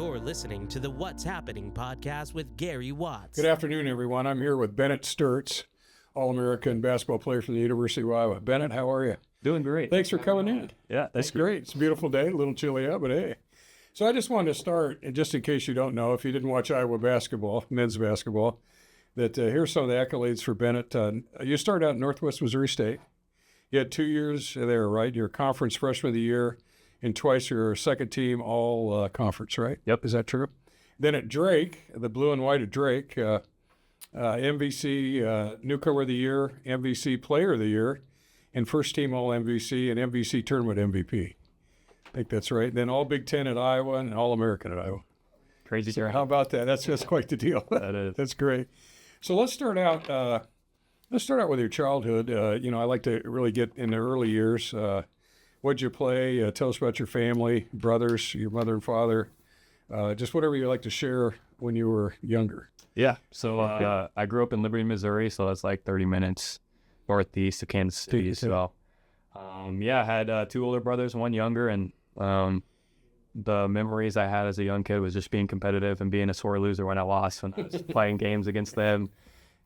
You're listening to the What's Happening podcast with Gary Watts. Good afternoon, everyone. I'm here with Bennett Stirtz, All-American basketball player from the University of Iowa. Bennett, how are you? Doing great. Thanks for coming in. Yeah, that's great. It's a beautiful day, a little chilly out, but hey. So I just wanted to start, and just in case you don't know, if you didn't watch Iowa basketball, men's basketball, that here's some of the accolades for Bennett. You started out at Northwest Missouri State. You had 2 years there, right? You're conference freshman of the year, and twice your second team all conference, right? Yep. Is that true? Then at Drake, the blue and white at Drake, MVC Newcomer of the Year, MVC Player of the Year, and first team all MVC and MVC Tournament MVP. I think that's right. Then all Big Ten at Iowa and All American at Iowa. Crazy. So how about that? That's quite the deal. That is. That's great. So let's start out. Let's start out with your childhood. I like to really get in the early years. What'd you play? Tell us about your family, brothers, your mother and father. Just whatever you like to share when you were younger. Yeah. So I grew up in Liberty, Missouri, so that's like 30 minutes northeast of Kansas City. So, I had two older brothers, one younger, and the memories I had as a young kid was just being competitive and being a sore loser when I lost when I was playing games against them.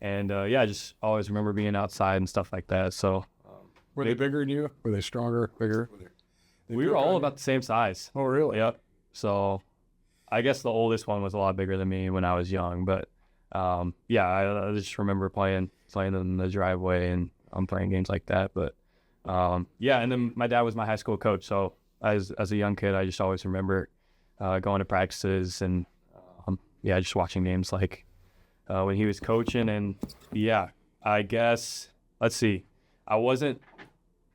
And, I just always remember being outside and stuff like that. So, were they bigger than you? Were they stronger, bigger? We were all about the same size. Oh, really? Yep. So I guess the oldest one was a lot bigger than me when I was young. But, I just remember playing in the driveway and playing games like that. But, and then my dad was my high school coach. So as a young kid, I just always remember going to practices and, just watching games like when he was coaching. And, I guess, let's see, I didn't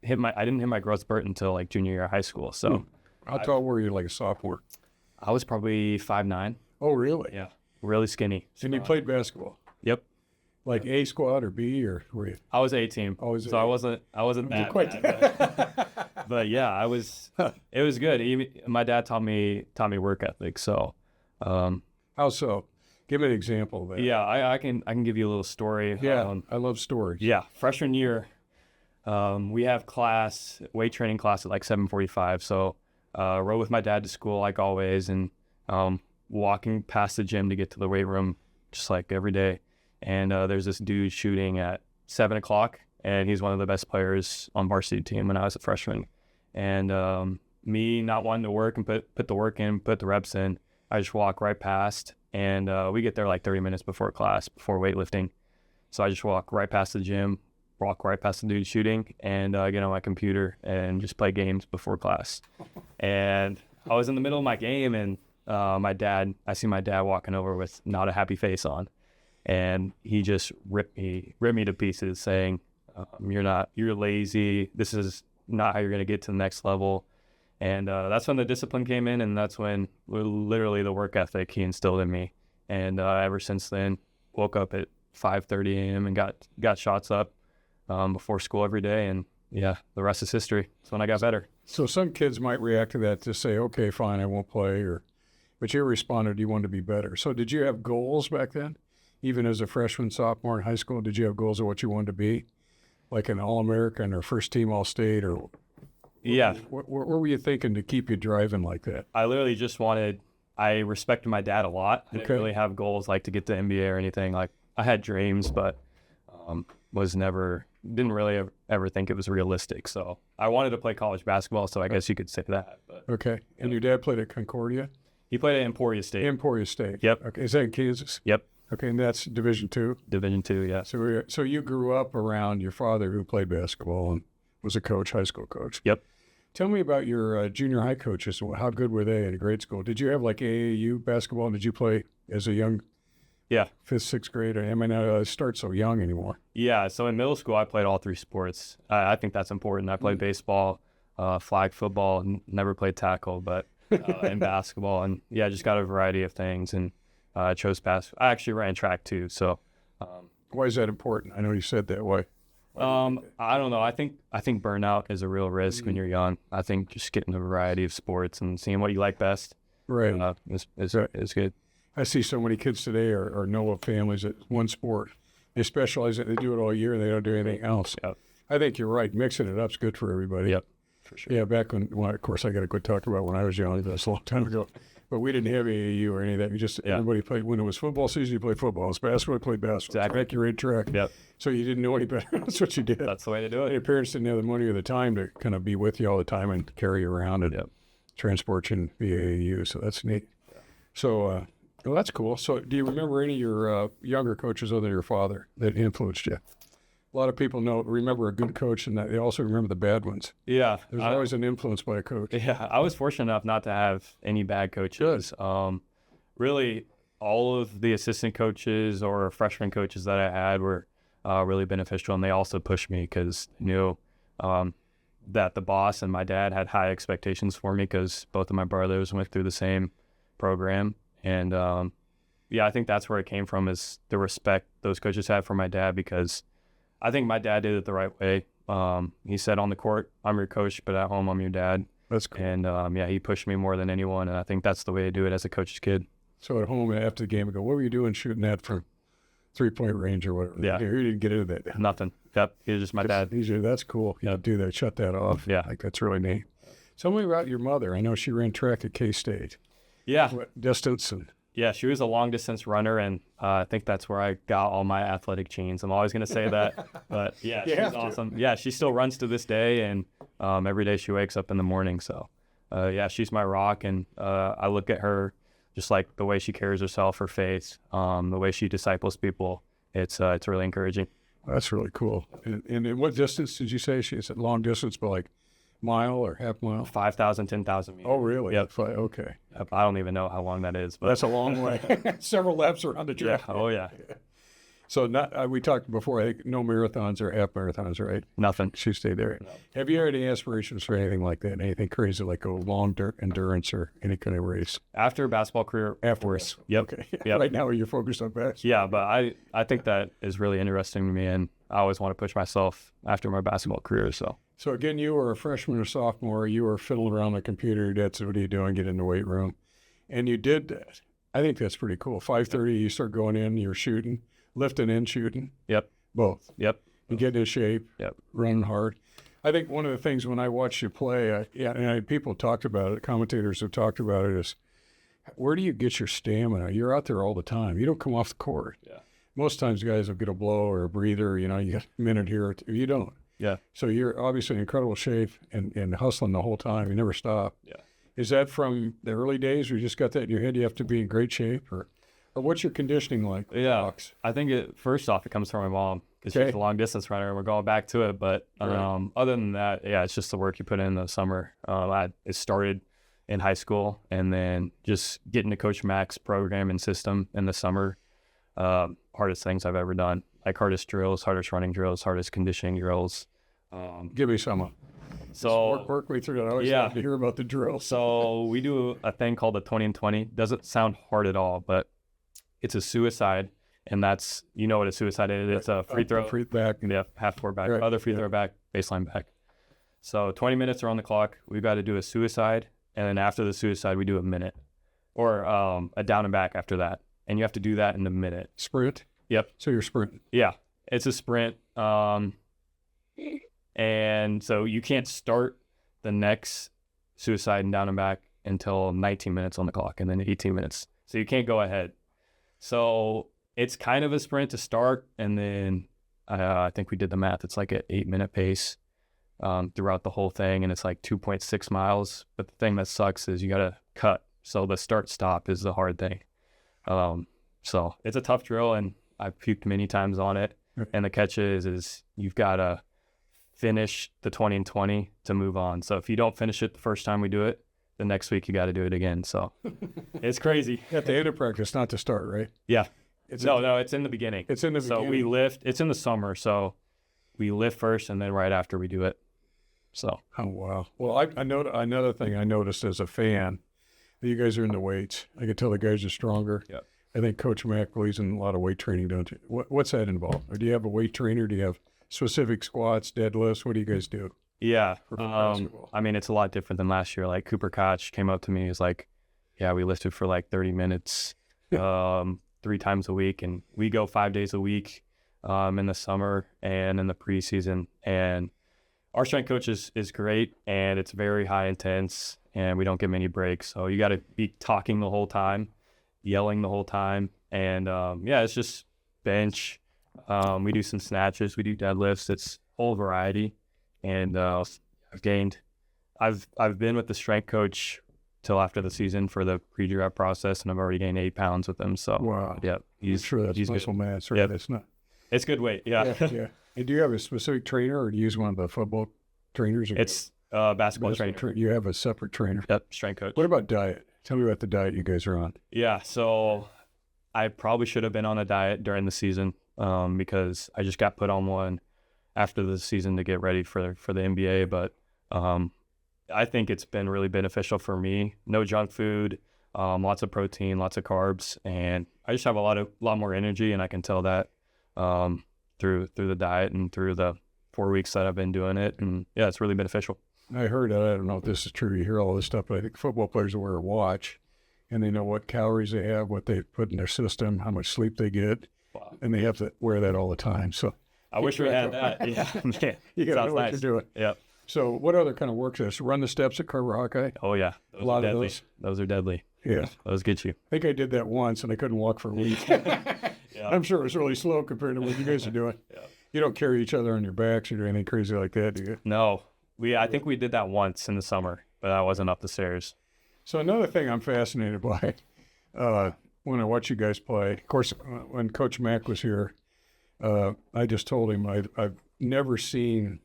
hit my growth spurt until like junior year of high school. So how tall were you like a sophomore? I was probably 5'9". Oh, really? Yeah. Really skinny. And you played basketball? Yep. Like A squad or B, or were you? I was A team. So I wasn't that quite bad, but yeah, it was good. Even my dad taught me work ethic. So how so? Give me an example of that. Yeah, I can give you a little story. Yeah, I love stories. Yeah, freshman year, we have weight training class at like 7:45. So rode with my dad to school like always, and walking past the gym to get to the weight room just like every day. And there's this dude shooting at 7 o'clock, and he's one of the best players on varsity team when I was a freshman. And me not wanting to work and put the work in, put the reps in, I just walk right past. And we get there like 30 minutes before class, before weightlifting. So I just walk right past the gym, walk right past the dude shooting, and get on my computer and just play games before class. And I was in the middle of my game, and I see my dad walking over with not a happy face on. And he just ripped me to pieces, saying, you're lazy. This is not how you're going to get to the next level. And that's when the discipline came in, and that's when literally the work ethic he instilled in me. And ever since then, woke up at 5:30 a.m. and got shots up before school every day. And the rest is history. That's when I got better. So some kids might react to that to say, okay, fine, I won't play. But you responded you wanted to be better. So did you have goals back then? Even as a freshman, sophomore in high school, did you have goals of what you wanted to be? Like an All-American or first team All-State or... Yeah. What were you thinking to keep you driving like that? I literally just I respected my dad a lot. I didn't really have goals like to get to NBA or anything. Like I had dreams, but didn't really ever think it was realistic. So I wanted to play college basketball, so I guess you could say that. But, okay. And your dad played at Concordia? He played at Emporia State. Emporia State. Yep. Okay. Is that in Kansas? Yep. Okay, and that's Division II? Division II, yeah. So you grew up around your father who played basketball and was a coach, high school coach. Yep. Tell me about your junior high coaches. How good were they in grade school? Did you have like AAU basketball? Did you play as a young 5th, 6th grade? I mean, start so young anymore. Yeah, so in middle school, I played all three sports. I think that's important. I played baseball, flag football, never played tackle, but in basketball. And just got a variety of things. And I chose basketball. I actually ran track too. So why is that important? I know you said that. Why? I don't know. I think burnout is a real risk when you're young. I think just getting a variety of sports and seeing what you like best, right, is good. I see so many kids today or know of families that one sport. They specialize in it. They do it all year and they don't do anything else. Yep. I think you're right. Mixing it up is good for everybody. Yep, for sure. Yeah, back when, of course, I got to quit talking about when I was young. That's a long time ago. But we didn't have AAU or any of that. We just, everybody played, when it was football season, you played football. It was basketball, you played basketball. Exactly. Track, you ran track. Yep. So you didn't know any better. That's what you did. That's the way to do it. Your parents didn't have the money or the time to kind of be with you all the time and carry you around and transport you in the AAU. So that's neat. Yeah. So, well, that's cool. So do you remember any of your younger coaches other than your father that influenced you? A lot of people remember a good coach, and they also remember the bad ones. Yeah. There's always an influence by a coach. Yeah, I was fortunate enough not to have any bad coaches. Really, all of the assistant coaches or freshman coaches that I had were really beneficial, and they also pushed me because knew that the boss and my dad had high expectations for me because both of my brothers went through the same program. And, I think that's where it came from, is the respect those coaches had for my dad, because I think my dad did it the right way. He said, on the court, I'm your coach, but at home, I'm your dad. That's cool. And, he pushed me more than anyone, and I think that's the way to do it as a coach's kid. So at home, after the game, I go, what were you doing shooting that from three-point range or whatever? Yeah. You didn't get into that. Nothing. Yep. He was just my dad. That's cool. You do that, shut that off. Yeah. Like, that's really neat. Tell me about your mother. I know she ran track at K-State. Yeah. What distance and... Yeah, she was a long-distance runner, and I think that's where I got all my athletic genes. I'm always going to say that, but yeah, she's awesome. Yeah, she still runs to this day, and every day she wakes up in the morning. So, she's my rock, and I look at her just like the way she carries herself, her faith, the way she disciples people. It's really encouraging. That's really cool. And what distance did you say? She said long distance, but like mile or half mile? 5,000, 10,000 meters. Oh, really? Yep. Okay. Yep. I don't even know how long that is. But that's a long way. Several laps around the track. Yeah. Oh, yeah. So we talked before, I think no marathons or half marathons, right? Nothing. She stayed there. No. Have you had any aspirations for anything like that? Anything crazy, like a long endurance or any kind of race? After a basketball career? Afterwards. Yep. Okay. Yep. Right now you're focused on basketball. Yeah, but I think that is really interesting to me, and I always want to push myself after my basketball career. So again, you were a freshman or sophomore. You were fiddling around the computer. Your dad said, what are you doing? Get in the weight room. And you did that. I think that's pretty cool. 5:30, you start going in, you're shooting, lifting and shooting. Yep. Both. Yep. You get in shape. Yep. Running hard. I think one of the things when I watched you play, people talked about it, commentators have talked about it, is where do you get your stamina? You're out there all the time. You don't come off the court. Yeah. Most times guys will get a blow or a breather, you got a minute here or two. You don't. Yeah. So you're obviously in incredible shape and hustling the whole time. You never stop. Yeah. Is that from the early days where you just got that in your head? You have to be in great shape, or what's your conditioning like? Yeah. I think first off, it comes from my mom, because she's a long distance runner, and we're going back to it. But other than that, it's just the work you put in the summer. It started in high school, and then just getting to Coach Mac's program and system in the summer. Hardest things I've ever done, like hardest drills, hardest running drills, hardest conditioning drills. Give me some. So work way through that. I always love to hear about the drills. So we do a thing called the 20 and 20. Doesn't sound hard at all, but it's a suicide, and that's, you know what a suicide is. It's a free throw, free back, half court back, right. Other free throw back, baseline back. So 20 minutes are on the clock. We've got to do a suicide, and then after the suicide, we do a minute, or a down and back after that, and you have to do that in a minute. Sprint. Yep. So you're sprinting. Yeah, it's a sprint. And so you can't start the next suicide and down and back until 19 minutes on the clock, and then 18 minutes. So you can't go ahead. So it's kind of a sprint to start, and then I think we did the math. It's like an 8-minute pace throughout the whole thing, and it's like 2.6 miles. But the thing that sucks is you got to cut. So the start-stop is the hard thing. So it's a tough drill, and I've puked many times on it. And the catch is you've got to finish the 20 and 20 to move on. So if you don't finish it the first time we do it, the next week you got to do it again. So it's crazy. At the end of practice, not to start, right? Yeah. No, it's in the beginning. It's in the beginning. So we lift. It's in the summer. So we lift first, and then right after we do it. So. Oh, wow. Well, I know another thing I noticed as a fan, that you guys are in the weights. I can tell the guys are stronger. Yep. I think Coach Mac believes in a lot of weight training, don't you? What's that involved? Or do you have a weight trainer? Do you have specific squats, deadlifts? What do you guys do? Yeah. I mean, it's a lot different than last year. Like Cooper Koch came up to me. He's like, yeah, we lifted for like 30 minutes, 3 times a week. And we go 5 days a week in the summer and in the preseason. And Our strength coach is great, and it's very high intense, and we don't get many breaks. So you got to be talking the whole time, yelling the whole time. And, it's just bench. We do some snatches. We do deadlifts. It's whole variety. And I've been with the strength coach till after the season for the pre-draft process, and I've already gained 8 pounds with him. So, wow. Yeah. He's muscle mass, right? Yep. It's not. It's good weight, yeah. Yeah. And do you have a specific trainer, or do you use one of the football trainers? It's basketball trainer. You have a separate trainer. Yep, strength coach. What about diet? Tell me about the diet you guys are on. Yeah, so I probably should have been on a diet during the season because I just got put on one after the season to get ready for the NBA. But I think it's been really beneficial for me. No junk food, lots of protein, lots of carbs, and I just have a lot more energy, and I can tell that through the diet and through the 4 weeks that I've been doing it. And yeah, it's really beneficial. I heard, I don't know if this is true, you hear all this stuff, but I think football players wear a watch and they know what calories they have, what they put in their system, how much sleep they get. Wow. And they have to wear that all the time. So I wish we had that. Yeah. You got to know what you're doing. Yep. So what other kind of work is run the steps at Carver Hawkeye? Oh yeah. A lot of those. Those are deadly. Yeah. Those get you. I think I did that once and I couldn't walk for a week. Yeah. I'm sure it was really slow compared to what you guys are doing. Yeah. You don't carry each other on your backs or do anything crazy like that, do you? No. I think we did that once in the summer, but I wasn't up the stairs. So another thing I'm fascinated by when I watch you guys play, of course, when Coach Mack was here, I just told him I've never seen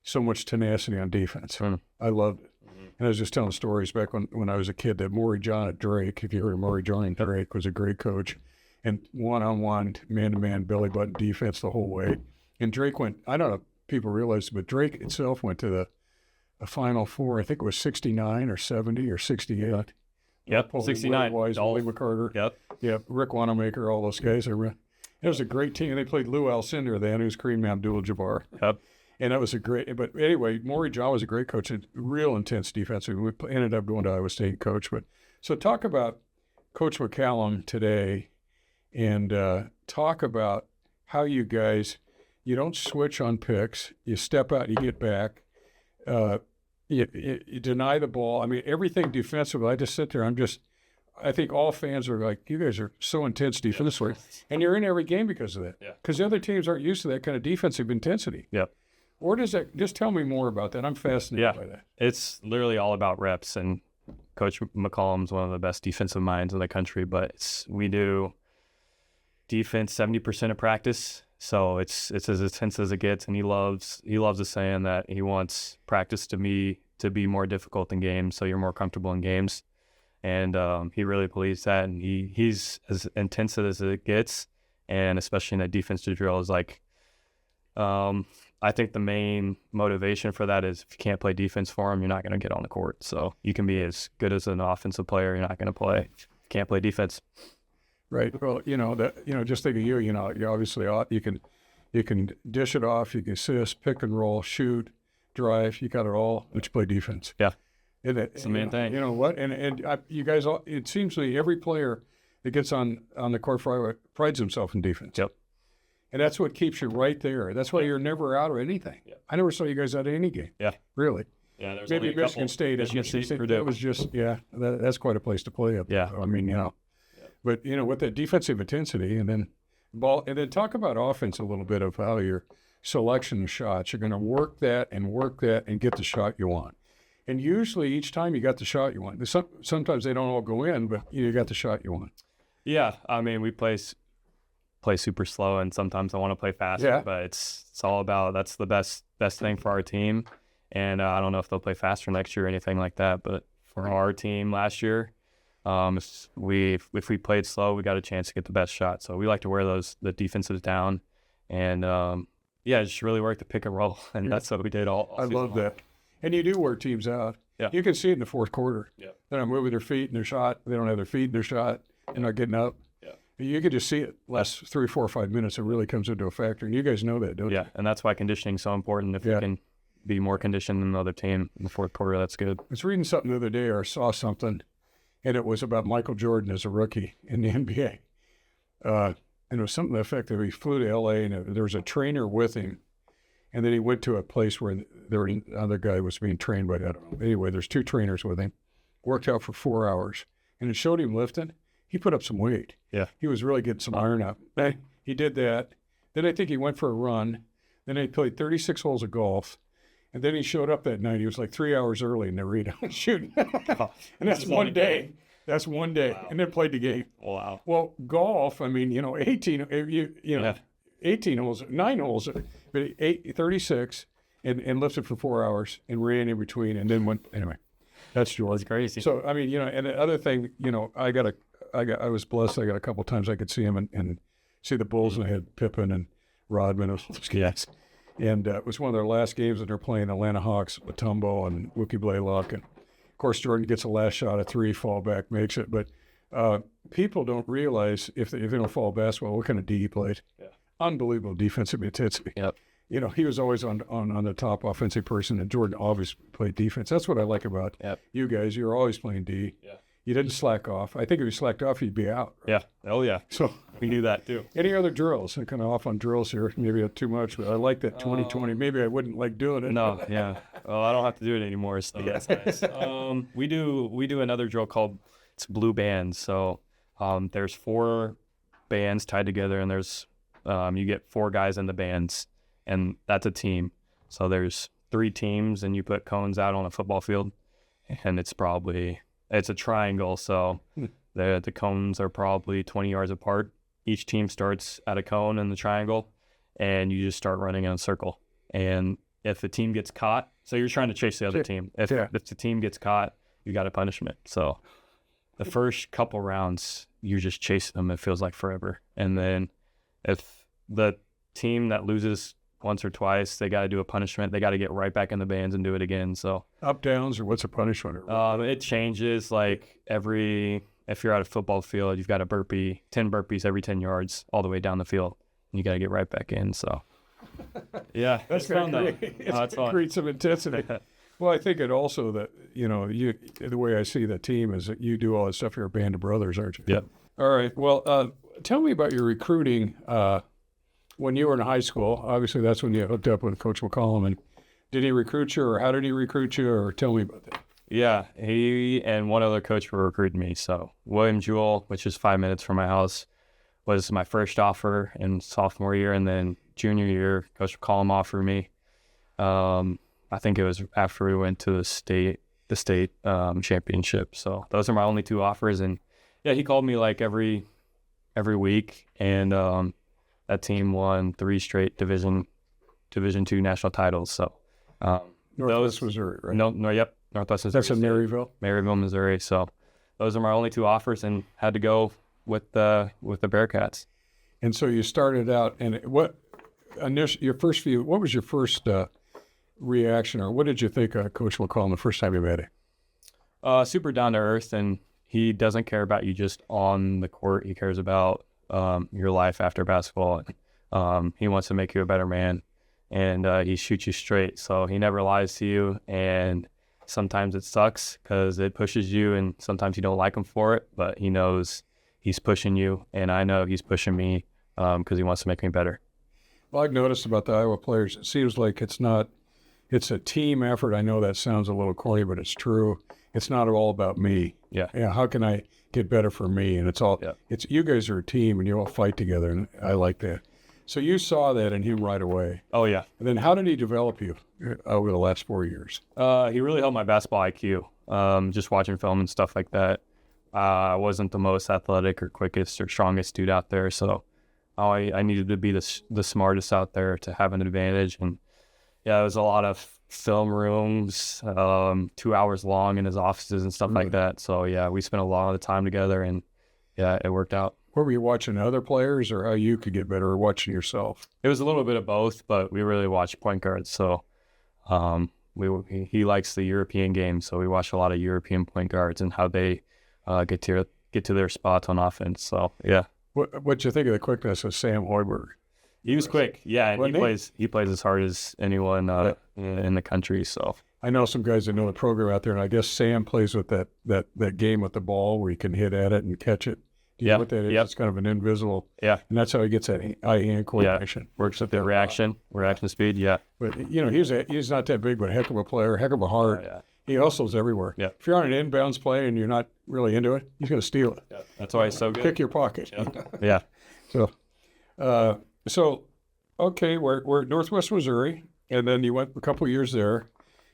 so much tenacity on defense. Mm. I loved it. Mm-hmm. And I was just telling stories back when I was a kid that Maury John at Drake, if you heard of Maury John at Drake, was a great coach. And one-on-one, man-to-man, belly button defense the whole way. And Drake went, I don't know if people realize it, but Drake itself went to the Final Four. I think it was 69 or 70 or 68. Yep, 69. Wise, Willie McCarter. Yep, Rick Wanamaker, all those guys. It was a great team. They played Lou Alcindor then, who was Kareem Abdul-Jabbar. Yep. And that was a great, but anyway, Maury John was a great coach, a real intense defensive. We ended up going to Iowa State coach. But so talk about Coach McCollum today and talk about how you guys, you don't switch on picks. You step out, you get back. You deny the ball. I mean, everything defensively. I just sit there. I think all fans are like, you guys are so intense defensively. And you're in every game because of that. Yeah. Because the other teams aren't used to that kind of defensive intensity. Yep. Or does that, just tell me more about that. I'm fascinated by that. It's literally all about reps. And Coach McCollum's one of the best defensive minds in the country. But we do defense 70% of practice. So it's as intense as it gets, and he loves the saying that he wants practice to be more difficult in games, so you're more comfortable in games, and he really believes that, and he's as intense as it gets, and especially in that defensive drill is like, I think the main motivation for that is if you can't play defense for him, you're not going to get on the court. So you can be as good as an offensive player, you're not going to play. If you can't play defense. Right. Well, just think of you. You obviously you can dish it off, you can assist, pick and roll, shoot, drive. You got it all, but you play defense. Yeah. It's the main thing. You know what? And you guys all. It seems to me every player that gets on the court prides himself in defense. Yep. And that's what keeps you right there. That's why you're never out of anything. Yep. I never saw you guys out of any game. Yeah. Really. Yeah. There's maybe only Michigan State. Michigan State. That was just that's quite a place to play up. Yeah. I mean, But with that defensive intensity, and then talk about offense a little bit of how your selection of shots. You're going to work that and get the shot you want. And usually each time you got the shot you want. Sometimes they don't all go in, but you got the shot you want. Yeah, I mean we play super slow, and sometimes I want to play faster. Yeah. But it's all about that's the best thing for our team. And I don't know if they'll play faster next year or anything like that. But for our team last year. If we played slow, we got a chance to get the best shot. So we like to wear the defensives down, and just really work the pick and roll, and that's what we did all I love that. And you do wear teams out. Yeah. You can see it in the fourth quarter. Yeah. They're not moving their feet in their shot. They don't have their feet in their shot. They're not getting up. Yeah. You can just see it last 3, 4, 5 minutes. It really comes into a factor, and you guys know that, don't you? Yeah, and that's why conditioning is so important. If you can be more conditioned than the other team in the fourth quarter, that's good. I was reading something the other day, or saw something. And it was about Michael Jordan as a rookie in the NBA. And it was something to the effect that he flew to L.A. and there was a trainer with him. And then he went to a place where there was another guy was being trained by, I don't know. Anyway, there's 2 trainers with him. Worked out for 4 hours. And it showed him lifting. He put up some weight. Yeah. He was really getting some iron up. He did that. Then I think he went for a run. Then he played 36 holes of golf. And then he showed up that night. He was like 3 hours early in the arena shooting. And that's one day. That's one day. Wow. And then played the game. Wow. Well, golf, I mean, 18, 18 holes, 9 holes, but 36 and lifted for 4 hours and ran in between and then went, anyway, that's George. That's crazy. So, I mean, and the other thing, I was blessed. I got a couple times I could see him and see the Bulls, and I had Pippen and Rodman and those guys. And it was one of their last games, and they're playing Atlanta Hawks, Matumbo and Wookie Blaylock. And, of course, Jordan gets a last shot at 3, fall back, makes it. But people don't realize, if they don't follow basketball, what kind of D he played. Yeah. Unbelievable defensive intensity. Yep. He was always on the top offensive person, and Jordan always played defense. That's what I like about you guys. You were always playing D. Yeah. You didn't slack off. I think if you slacked off, you'd be out. Right? Yeah. Oh, yeah. So we knew that, too. Any other drills? I'm kind of off on drills here. Maybe too much, but I like that 2020. Maybe I wouldn't like doing it. No, yeah. Well, I don't have to do it anymore. So that's nice. We do another drill called it's blue bands. So there's 4 bands tied together, and there's you get 4 guys in the bands, and that's a team. So there's 3 teams, and you put cones out on a football field, and it's a triangle. So the cones are probably 20 yards apart. Each team starts at a cone in the triangle, and you just start running in a circle. And if the team gets caught, so you're trying to chase the other team. If the team gets caught, you got a punishment. So the first couple rounds, you're just chasing them. It feels like forever. And then if the team that loses once or twice, they got to do a punishment. They got to get right back in the bands and do it again. So up, downs, or what's a punishment? It changes. Like if you're at a football field, you've got to 10 burpees every 10 yards all the way down the field. And you got to get right back in. So yeah, that's fun. It's fun. Create some intensity. Well, I think it also that, the way I see the team is that you do all this stuff. You're a band of brothers, aren't you? Yeah. All right. Well, tell me about your recruiting when you were in high school. Obviously, that's when you hooked up with Coach McCollum. And did he recruit you, or how did he recruit you, or tell me about that? Yeah, he and one other coach were recruiting me. So William Jewell, which is 5 minutes from my house, was my first offer in sophomore year, and then junior year, Coach McCollum offered me. I think it was after we went to the state championship. So those are my only 2 offers, and yeah, he called me like every week, and that team won 3 straight Division II national titles. So Northwest Missouri, right? Yep, Northwest Missouri. That's in Maryville, Missouri. So those are my only 2 offers, and had to go with the Bearcats. And so you started out, and what was your first reaction, or what did you think of Coach McCollum the first time you met him? Super down to earth, and he doesn't care about you just on the court. He cares about your life after basketball. He wants to make you a better man, and he shoots you straight. So he never lies to you, and sometimes it sucks because it pushes you, and sometimes you don't like him for it, but he knows he's pushing you, and I know he's pushing me because he wants to make me better. Well, I've noticed about the Iowa players, it seems like it's a team effort. I know that sounds a little corny, but it's true. It's not all about me. Yeah. How can I get better for me? And it's you guys are a team, and you all fight together, and I like that. So you saw that in him right away. Oh, yeah. And then how did he develop you over the last 4 years? He really helped my basketball IQ, just watching film and stuff like that. I wasn't the most athletic or quickest or strongest dude out there, so I needed to be the smartest out there to have an advantage. And yeah, it was a lot of film rooms, 2 hours long in his offices and stuff like that. So yeah, we spent a lot of the time together, and yeah, it worked out. Were you watching other players, or how you could get better, or watching yourself? It was a little bit of both, but we really watched point guards. So he likes the European game, so we watched a lot of European point guards and how they get to their spots on offense. So yeah. What'd you think of the quickness of Sam Hoiberg? He was quick, yeah, and he plays as hard as anyone in the country. So I know some guys that know the program out there, and I guess Sam plays with that game with the ball where you can hit at it and catch it Do you know what that is? It's kind of an invisible. Yeah. And that's how he gets that eye-hand coordination. Works with the reaction speed. Yeah. But, he's not that big, but a heck of a player, heck of a heart. Yeah. He hustles everywhere. Yeah. If you're on an inbounds play and you're not really into it, he's going to steal it. Yeah. That's why he's so good. Pick your pocket. Yeah. So, okay, we're at Northwest Missouri, and then you went a couple of years there,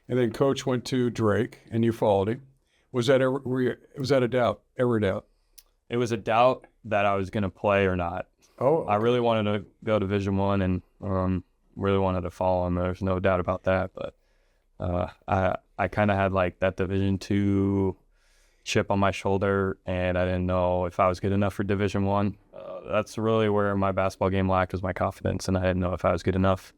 and then Coach went to Drake, and you followed him. Was that a doubt? Ever a doubt? It was a doubt that I was going to play or not. Oh, okay. I really wanted to go to Division I and really wanted to follow him. There's no doubt about that. But I kind of had like that Division II chip on my shoulder, and I didn't know if I was good enough for Division I. That's really where my basketball game lacked, was my confidence, and I didn't know if I was good enough.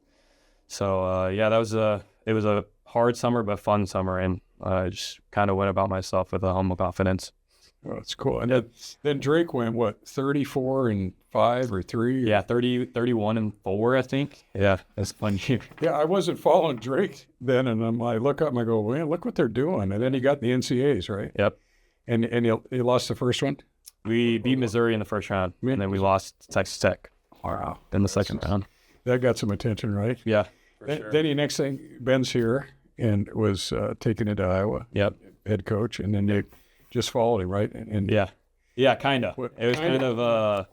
So it was a hard summer but fun summer, and I just kind of went about myself with a humble confidence. Oh, that's cool. And then Drake went, 34-5 or 3? Yeah, 31-4, I think. Yeah, that's a fun year. Yeah, I wasn't following Drake then, and I look up and I go, man, look what they're doing. And then he got the NCAAs, right? Yep. And he lost the first one? We beat Missouri in the first round, and then we lost to Texas Tech. Wow. In the second round. That got some attention, right? Yeah. Then the next thing, Ben's here and was taken into Iowa. Yep. Head coach, and then you just followed him, right? And yeah, kind of. It was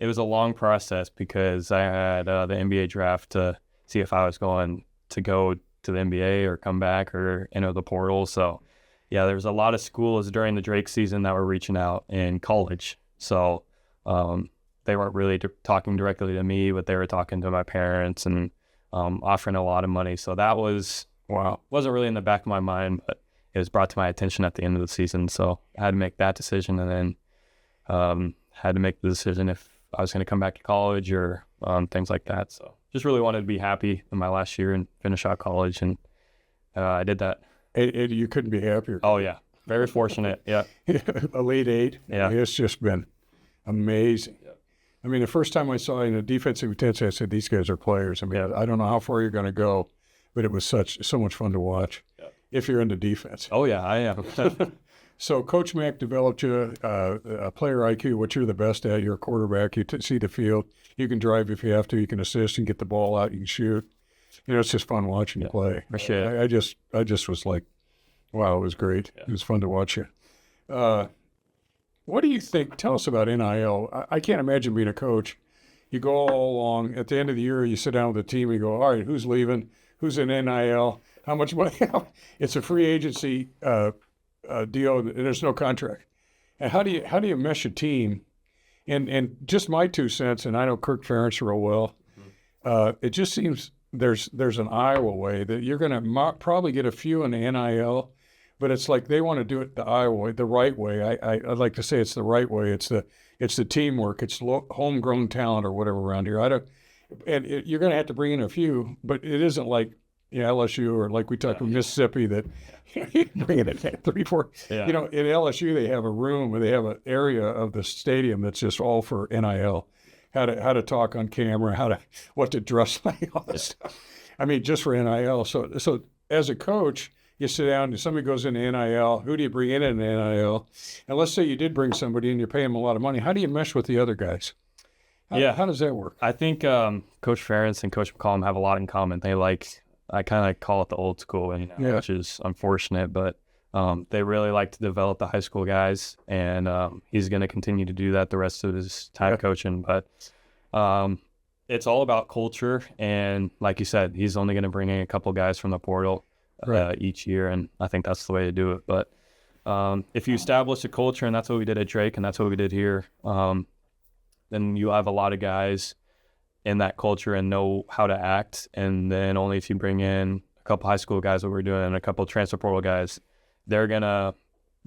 it was a long process because I had the NBA draft to see if I was going to go to the NBA or come back or enter the portal. So, yeah, there was a lot of schools during the Drake season that were reaching out in college. So they weren't really talking directly to me, but they were talking to my parents and offering a lot of money. So that wasn't really in the back of my mind, but it was brought to my attention at the end of the season. So I had to make that decision, and then had to make the decision if I was going to come back to college or things like that. So just really wanted to be happy in my last year and finish out college, and I did that. You couldn't be happier. Oh, yeah. Very fortunate. Yeah. Elite Eight. Yeah. It's just been amazing. Yeah. I mean, the first time I saw you in a defensive intensity, I said, these guys are players. I mean, I don't know how far you're going to go, but it was so much fun to watch if you're into defense. Oh, yeah, I am. So Coach Mack developed you a player IQ, what you're the best at. You're a quarterback. You see the field. You can drive if you have to. You can assist and get the ball out. You can shoot. It's just fun watching you play. Appreciate it. I just was like, wow, it was great. Yeah. It was fun to watch you. What do you think? Tell us about NIL. I can't imagine being a coach. You go all along. At the end of the year, you sit down with the team and you go, all right, who's leaving? Who's in NIL? How much money? It's a free agency deal, and there's no contract. And how do you mesh a team? And just my 2 cents, and I know Kirk Ferentz real well. It just seems there's an Iowa way that you're going to probably get a few in the NIL, but it's like they want to do it the Iowa way, the right way. I'd like to say it's the right way. It's the teamwork. It's homegrown talent or whatever around here. You're going to have to bring in a few, but it isn't like LSU or like we talked about Mississippi that you bring in 3, 4. Yeah. In LSU they have a room where they have an area of the stadium that's just all for NIL. How to talk on camera, what to dress like, all this stuff. I mean, just for NIL. So as a coach, you sit down and somebody goes into NIL. Who do you bring in NIL? And let's say you did bring somebody and you pay them a lot of money. How do you mesh with the other guys? How does that work? I think Coach Ferentz and Coach McCollum have a lot in common. I kind of call it the old school, which is unfortunate, but they really like to develop the high school guys, and he's going to continue to do that the rest of his time coaching. But it's all about culture, and like you said, he's only going to bring in a couple guys from the portal each year, and I think that's the way to do it. But if you establish a culture, and that's what we did at Drake, and that's what we did here, then you have a lot of guys in that culture and know how to act. And then only if you bring in a couple high school guys, what we're doing, and a couple transfer portal guys, they're going to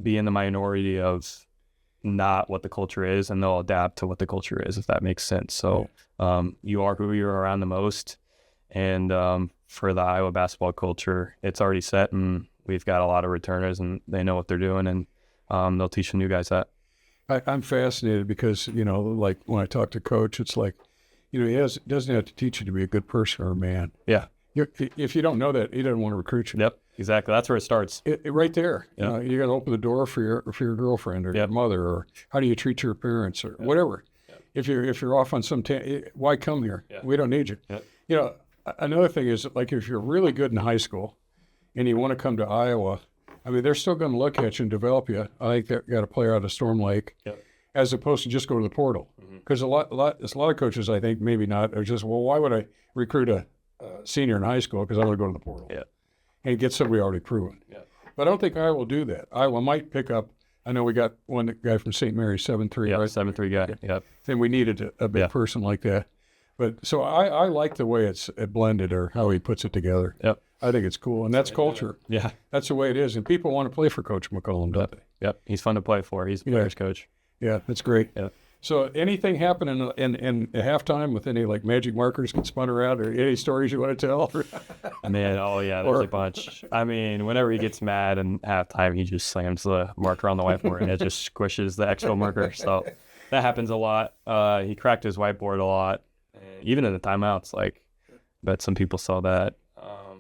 be in the minority of not what the culture is, and they'll adapt to what the culture is, if that makes sense. So you are who you're around the most. And for the Iowa basketball culture, it's already set, and we've got a lot of returners, and they know what they're doing, and they'll teach the new guys that. I'm fascinated because, like when I talk to Coach, it's like, he doesn't have to teach you to be a good person or a man. Yeah. If you don't know that, he doesn't want to recruit you. Yep, exactly. That's where it starts. Right there. Yeah. You got to open the door for your girlfriend or your Yep. mother, or how do you treat your parents, or whatever. Yep. If you're off on some, why come here? Yeah. We don't need you. Yep. Another thing is, like, if you're really good in high school and you want to come to Iowa, I mean, they're still going to look at you and develop you. I think they got a player out of Storm Lake, as opposed to just go to the portal. Because a lot of coaches, I think, maybe not, are just, well, why would I recruit a senior in high school? Because I want to go to the portal and get somebody already proven. But I don't think Iowa will do that. Iowa might pick up. I know we got one guy from St. Mary's, 7'3", right? 7'3" guy. Yep. Then we needed a big person like that. But so I like the way it's blended, or how he puts it together. Yep. I think it's cool, and that's culture. Yeah. That's the way it is, and people want to play for Coach McCollum, don't they? Yep. He's fun to play for. He's a player's coach. Yeah, that's great. Yeah. So anything happen in halftime with any, like, magic markers get spun around, or any stories you want to tell? Man, there's a bunch. I mean, whenever he gets mad in halftime, he just slams the marker on the whiteboard and it just squishes the expo marker. So that happens a lot. He cracked his whiteboard a lot, even in the timeouts. Like, bet some people saw that.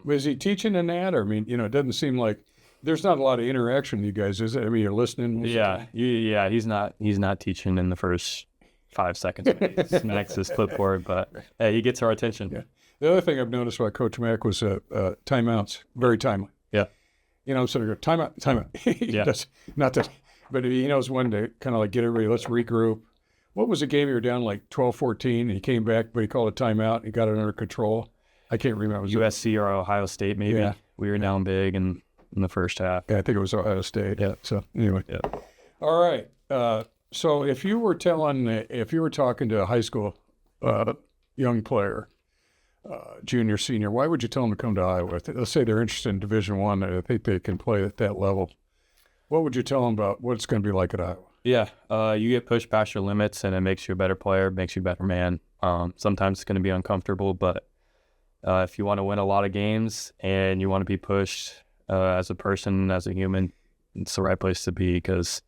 Was he teaching in that? Or, I mean, it doesn't seem like there's not a lot of interaction with you guys, is it? I mean, you're listening. Yeah. He's not teaching in the first 5 seconds when he's next to his clipboard, but hey, he gets our attention. Yeah. The other thing I've noticed about Coach Mack was timeouts, very timely. Yeah. So they go, timeout. He does, not that, but he knows when to kind of like get everybody, let's regroup. What was the game you were down like 12-14, and he came back, but he called a timeout and he got it under control? I can't remember. Was USC or Ohio State, maybe. Yeah. We were down big in the first half. Yeah, I think it was Ohio State. Yeah. So anyway. Yeah. All right. So if you were talking to a high school young player, junior, senior, why would you tell them to come to Iowa? Let's say they're interested in Division I, and I think they can play at that level. What would you tell them about what it's going to be like at Iowa? Yeah, you get pushed past your limits, and it makes you a better player, makes you a better man. Sometimes it's going to be uncomfortable, but if you want to win a lot of games and you want to be pushed as a person, as a human, it's the right place to be, because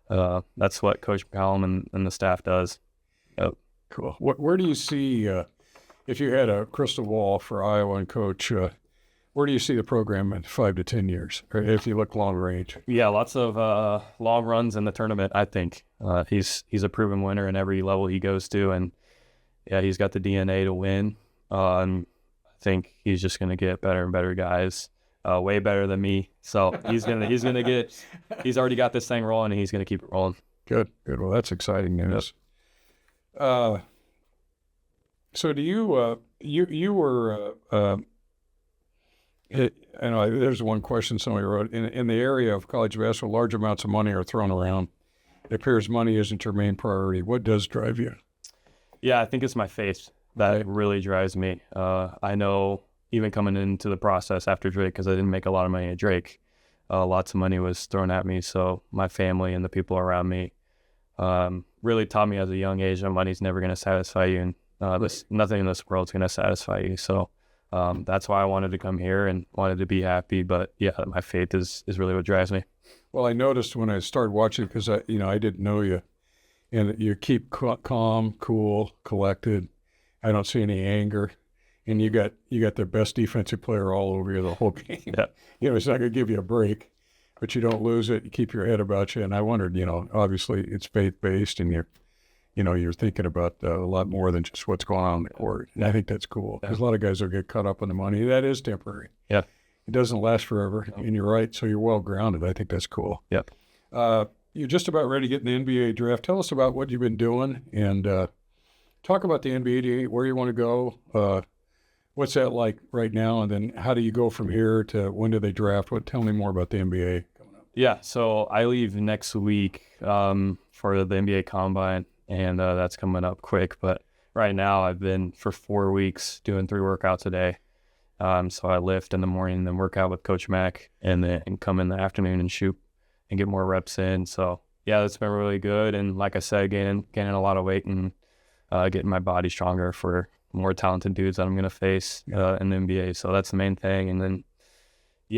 that's what Coach McCollum and the staff does. Yep. Cool. Where do you see, if you had a crystal ball for Iowa and Coach, where do you see the program in 5 to 10 years, or if you look long range? Yeah, lots of long runs in the tournament, I think. He's a proven winner in every level he goes to, and he's got the DNA to win. I think he's just going to get better and better guys, way better than me. So he's already got this thing rolling, and he's going to keep it rolling. Good. Well, that's exciting news. Yep. So do you were, I know there's one question somebody wrote, in the area of college basketball, large amounts of money are thrown around. It appears money isn't your main priority. What does drive you? Yeah, I think it's my faith that really drives me. I know even coming into the process after Drake, because I didn't make a lot of money at Drake, lots of money was thrown at me. So my family and the people around me really taught me as a young age that money's never going to satisfy you, and nothing in this world's going to satisfy you. So that's why I wanted to come here and wanted to be happy. But yeah, my faith is really what drives me. Well, I noticed when I started watching, because I didn't know you, and you keep calm, cool, collected. I don't see any anger, and you got the best defensive player all over you the whole game. Yeah. It's not going to give you a break, but you don't lose it. You keep your head about you. And I wondered, obviously it's faith-based, and you're thinking about a lot more than just what's going on in the court. And I think that's cool, because a lot of guys will get caught up in the money. That is temporary. Yeah. It doesn't last forever, and you're right. So you're well-grounded. I think that's cool. Yep. You're just about ready to get in the NBA draft. Tell us about what you've been doing, and talk about the NBA, where you want to go. What's that like right now, and then how do you go from here to when do they draft? Tell me more about the NBA coming up. Yeah, so I leave next week for the NBA Combine, and that's coming up quick. But right now I've been for 4 weeks doing 3 workouts a day. So I lift in the morning, then work out with Coach Mack, and then come in the afternoon and shoot and get more reps in. So yeah, that's been really good. And like I said, gaining a lot of weight and getting my body stronger for more talented dudes that I'm going to face in the NBA. So that's the main thing. And then,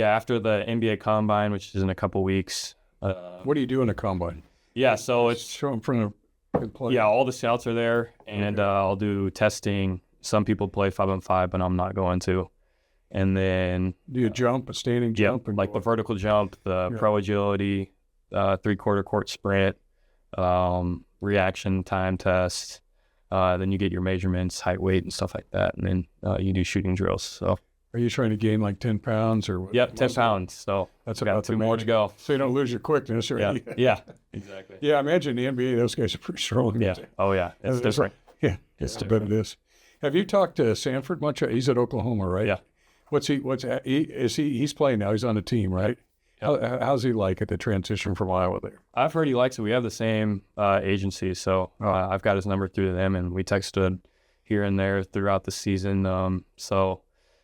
after the NBA Combine, which is in a couple weeks. What do you do in a Combine? Yeah, so it's... Show in front of good play. Yeah, all the scouts are there, and I'll do testing. Some people play 5-on-5, but I'm not going to. And then Do you jump, a standing jump? And like the vertical jump, the pro agility, 3/4 court sprint, reaction time test. Then you get your measurements, height, weight, and stuff like that. And then you do shooting drills. So Are you trying to gain like 10 pounds or what? Yep, 10 pounds. So That's got about 2 more to go. So you don't lose your quickness, right? Yeah, exactly. Yeah, I imagine the NBA, those guys are pretty strong. Yeah. Oh, yeah. It's different. Yeah, I bet it is. Have you talked to Sanford much? He's at Oklahoma, right? Yeah. He's playing now. He's on the team, right? How's he like at the transition from Iowa there? I've heard he likes it. We have the same agency, so I've got his number through them, and we texted here and there throughout the season. So,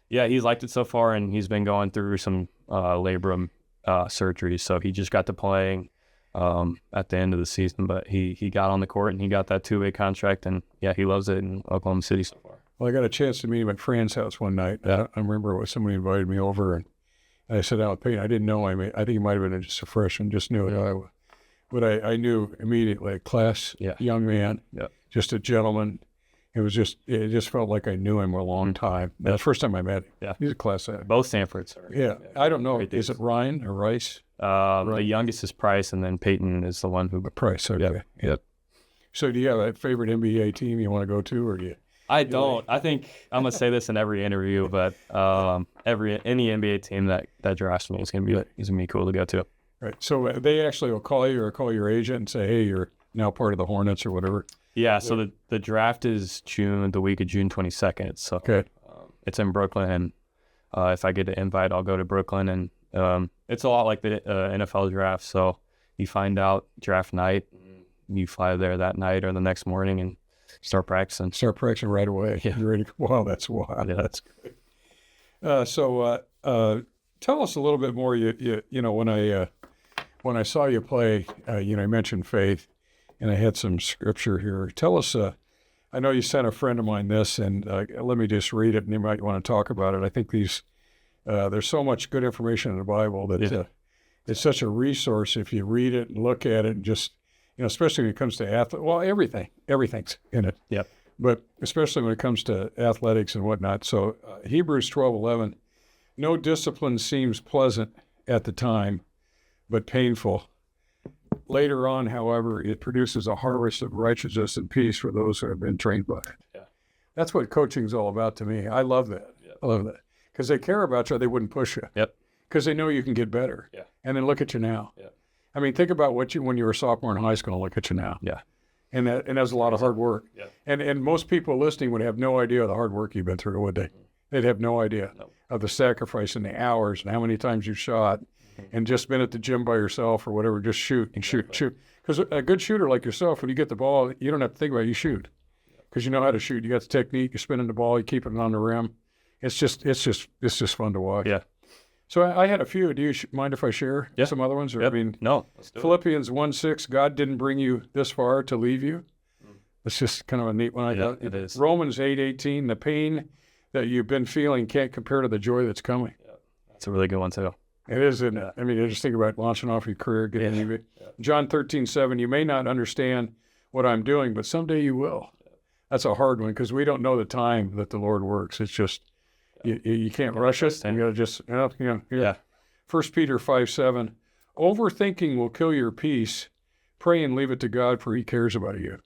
yeah, he's liked it so far, and he's been going through some labrum surgery. So he just got to playing at the end of the season, but he got on the court and he got that 2-way contract, and yeah, he loves it in Oklahoma City so far. Well, I got a chance to meet him at Fran's house one night. I remember somebody invited me over, and I sat down with Peyton. I didn't know him. I think he might have been just a freshman, just knew at Iowa. But I knew immediately, a class young man, just a gentleman. It just felt like I knew him a long time. The first time I met him. Yeah. He's a class act. Both Sanfords. I don't know. Is it Ryan or Rice? The youngest is Price, and then Peyton is the one who... Price, okay. Yep. So do you have a favorite NBA team you want to go to, or do you... I don't. I think I'm going to say this in every interview, but any NBA team that drafts me is going to be cool to go to. Right. So they actually will call you or call your agent and say, hey, you're now part of the Hornets or whatever. Yeah. So the draft is the week of June 22nd. So it's in Brooklyn, and if I get an invite, I'll go to Brooklyn, and it's a lot like the NFL draft. So you find out draft night, you fly there that night or the next morning, and start practicing right away. Yeah. You're ready. Wow, that's wild. Yeah. That's great. So tell us a little bit more. You know, when I saw you play, you mentioned faith, and I had some scripture here. Tell us. I know you sent a friend of mine this, and let me just read it, and you might want to talk about it. I think there's so much good information in the Bible that it's such a resource if you read it and look at it, and just especially when it comes to athlete. Well, everything's in it. Yep. But especially when it comes to athletics and whatnot. So Hebrews 12:11, no discipline seems pleasant at the time, but painful. Later on, however, it produces a harvest of righteousness and peace for those who have been trained by it. Yeah. That's what coaching's all about to me. I love that. Yep. I love that. Because they care about you, they wouldn't push you. Yep. Because they know you can get better. Yeah. And then look at you now. Yeah. I mean, think about when you were a sophomore in high school, and look at you now. Yeah. And that's a lot of hard work. Yeah. And most people listening would have no idea of the hard work you've been through, would they? They'd have no idea of the sacrifice and the hours and how many times you shot and just been at the gym by yourself or whatever, just shoot and shoot. Because a good shooter like yourself, when you get the ball, you don't have to think about it, you shoot. Because you know how to shoot. You got the technique, you're spinning the ball, you keep it on the rim. It's just fun to watch. Yeah. So I had a few. Do you mind if I share some other ones? Or, yep. I mean, no. Let's do Philippians 1:6, God didn't bring you this far to leave you. It's just kind of a neat one. I thought. It is. Romans 8:18, the pain that you've been feeling can't compare to the joy that's coming. Yeah. That's a really good one too. It is, isn't it? I mean, I just think about launching off your career, getting John 13:7, you may not understand what I'm doing, but someday you will. That's a hard one because we don't know the time that the Lord works. It's just, you can't rush it. You got to just, 1 Peter 5:7, overthinking will kill your peace. Pray and leave it to God, for he cares about you.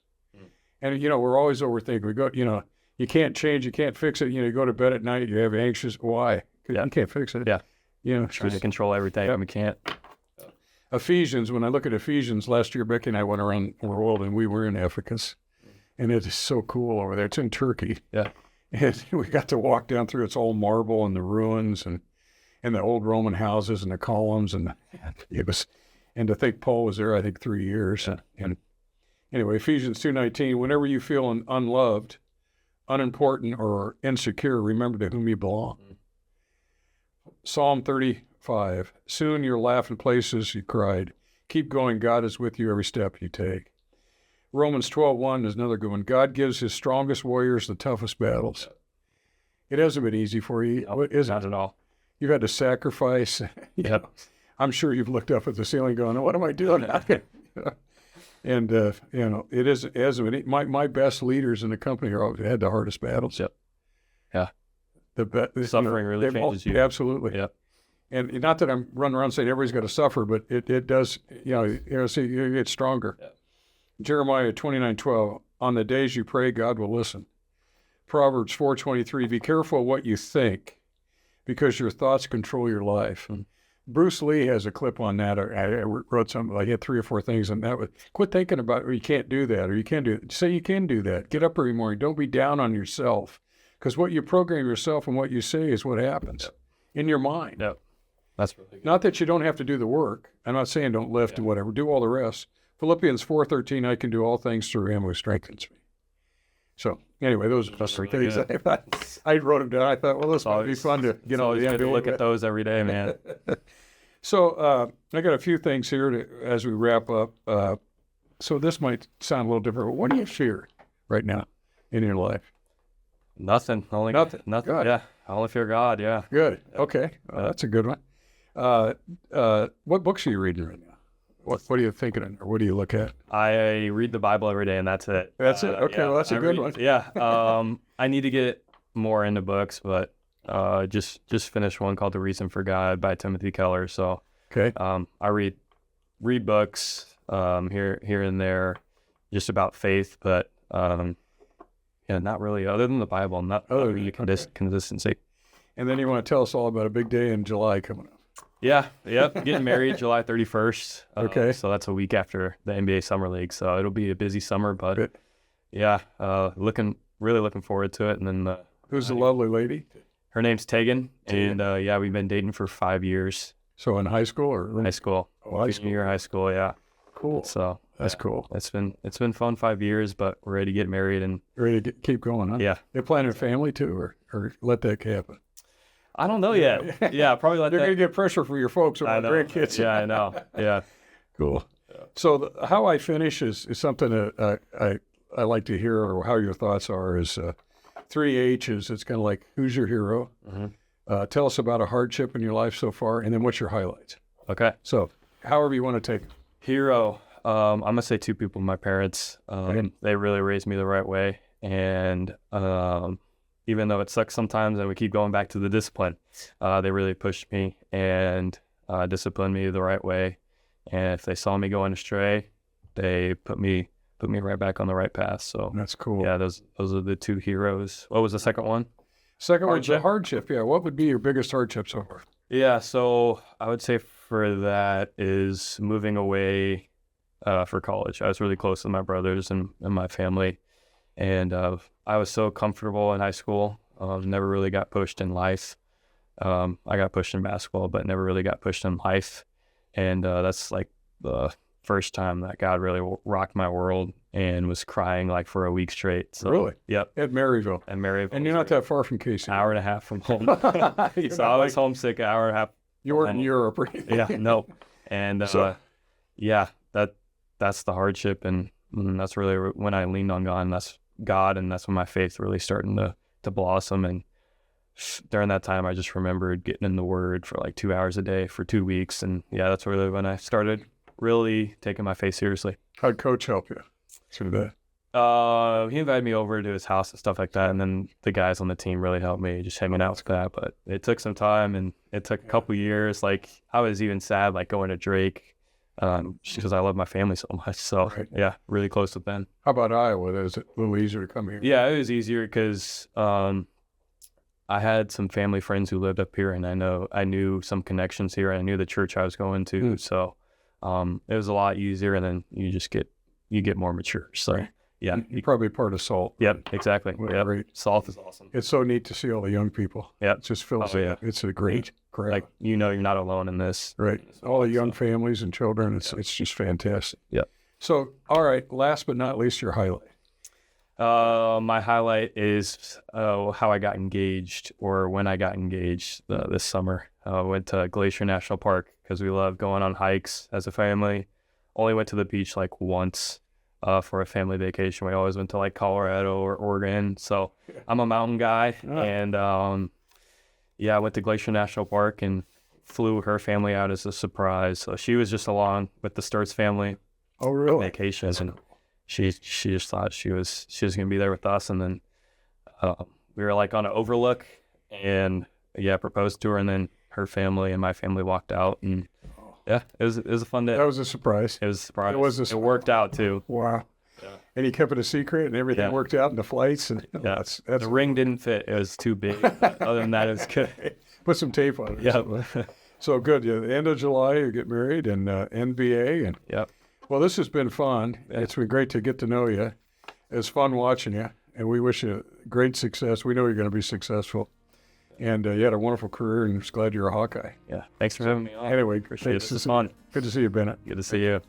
And, we're always overthinking. We go, you can't change, you can't fix it. You go to bed at night, you have anxious. Why? Because you can't fix it. Yeah. Trying to control everything. Yeah. We can't. Ephesians, when I look at Ephesians, last year, Becky and I went around the world, and we were in Ephesus. And it is so cool over there. It's in Turkey. Yeah. And we got to walk down through. It's all marble and the ruins and the old Roman houses and the columns. And to think Paul was there, I think 3 years. Yeah. And anyway, Ephesians 2:19, whenever you feel unloved, unimportant, or insecure, remember to whom you belong. Psalm 35, soon your laughing places, you cried. Keep going, God is with you every step you take. Romans 12:1 is another good one. God gives his strongest warriors the toughest battles. It hasn't been easy for you, is it? Not at all. You've had to sacrifice. Yep. I'm sure you've looked up at the ceiling going, what am I doing? And, it hasn't been, my best leaders in the company had the hardest battles. Yep. Yeah. Suffering really changes you. Absolutely. Yeah. And not that I'm running around saying everybody's got to suffer, but it does, see, you get stronger. Yeah. Jeremiah 29:12, on the days you pray, God will listen. Proverbs 4:23, be careful what you think, because your thoughts control your life. Mm-hmm. Bruce Lee has a clip on that. I wrote something, I had 3 or 4 things, and that was, quit thinking about, or you can't do that, or you can't do it. Say you can do that. Get up every morning. Don't be down on yourself, because what you program yourself and what you say is what happens in your mind. Yep. That's really good. Not that you don't have to do the work. I'm not saying don't lift and whatever. Do all the rest. Philippians 4:13, I can do all things through him who strengthens me. So anyway, those are just 3 things. I wrote them down. I thought, well, this might be fun to get on the end. NBA. Look at those every day, man. So I got a few things here as we wrap up. So this might sound a little different. But what do you fear right now in your life? Nothing. Nothing. Good. Yeah. I only fear God. Yeah. Good. Okay. That's a good one. What books are you reading right now? What are you thinking of, or what do you look at? I read the Bible every day, and that's it. That's it? Okay, well, that's a good one. Yeah. I need to get more into books, but just finished one called The Reason for God by Timothy Keller. So okay. I read books here and there just about faith, but not really, other than the Bible, not really consistency. And then you want to tell us all about a big day in July coming up. Yeah, yep. Getting married July 31st. Okay. So that's a week after the NBA Summer League. So it'll be a busy summer, but good. Yeah, really looking forward to it. And then who's the lovely lady? Her name's Tegan, and we've been dating for 5 years. So in high school or high school? Oh, high school. Junior high school, yeah. Cool. So that's cool. It's been fun 5 years, but we're ready to get married and ready to keep going, huh? Yeah. They're planning a family too, or let that happen. I don't know yet. Yeah, probably let They're going to get pressure for your folks or my grandkids. Yeah, I know. Yeah. Cool. Yeah. So how I finish is something that I like to hear, or how your thoughts are, is 3 H's. It's kind of like, who's your hero? Mm-hmm. Tell us about a hardship in your life so far, and then what's your highlights? Okay. So however you want to take it. Hero. I'm going to say 2 people, my parents. They really raised me the right way. And even though it sucks sometimes and we keep going back to the discipline, they really pushed me and disciplined me the right way. And if they saw me going astray, they put me right back on the right path. So that's cool. Yeah, those are the 2 heroes. What was the second one? Second one's a hardship. Yeah. What would be your biggest hardship so far? Yeah. So I would say for that is moving away for college. I was really close with my brothers and my family. And I was so comfortable in high school. Never really got pushed in life. I got pushed in basketball, but never really got pushed in life. And that's like the first time that God really rocked my world and was crying like for a week straight. So, really? Yep. At Maryville. And you're not that far from Casey. Hour and a half from home. So I was homesick an hour and a half. You were in Europe. Yeah, no. And that's the hardship. And that's really when I leaned on God, and that's when my faith really starting to blossom. And during that time, I just remembered getting in the Word for like 2 hours a day for 2 weeks. And yeah, that's really when I started really taking my faith seriously. How'd Coach help you through that? He invited me over to his house and stuff like that. And then the guys on the team really helped me just hanging out with that. But it took some time, and it took a couple years. Like I was even sad, like going to Drake, because I love my family so much. So yeah, really close with Ben. How about Iowa? Is it a little easier to come here? Yeah, it was easier because I had some family friends who lived up here, and I knew some connections here. I knew the church I was going to, so it was a lot easier. And then you get more mature. So yeah, you're probably part of SALT. Yep, exactly. Yep. Great. SALT is awesome. It's so neat to see all the young people. Yeah, it just feels it's a great crowd. Like you're not alone in this. Right, all the young families and children. It's just fantastic. Yeah. So all right, last but not least, your highlight. My highlight is how I got engaged, or when I got engaged this summer. I went to Glacier National Park because we love going on hikes as a family. Only went to the beach like once for a family vacation. We always went to like Colorado or Oregon. So I'm a mountain guy. And I went to Glacier National Park and flew her family out as a surprise. So she was just along with the Stirtz family. Oh, really? Vacations. And she just thought she was going to be there with us. And then we were like on an overlook, and yeah, proposed to her, and then her family and my family walked out, and yeah, it was a fun day. That was a surprise. It was a surprise. It was a It worked out too. Wow. Yeah. And he kept it a secret, and everything worked out in the flights. And Yeah, that's the ring didn't fit. It was too big. Other than that, it was good. put some tape on it. Yeah. So good. Yeah, the end of July, you get married, and NBA, and Yep. well, this has been fun. It's been great to get to know you. It's fun watching you, and we wish you great success. We know you're going to be successful, and you had a wonderful career, and just glad you're a Hawkeye. Yeah. Thanks for having me on. Anyway, Appreciate it. thanks. This is fun. Good to see you, Bennett. Good to see you.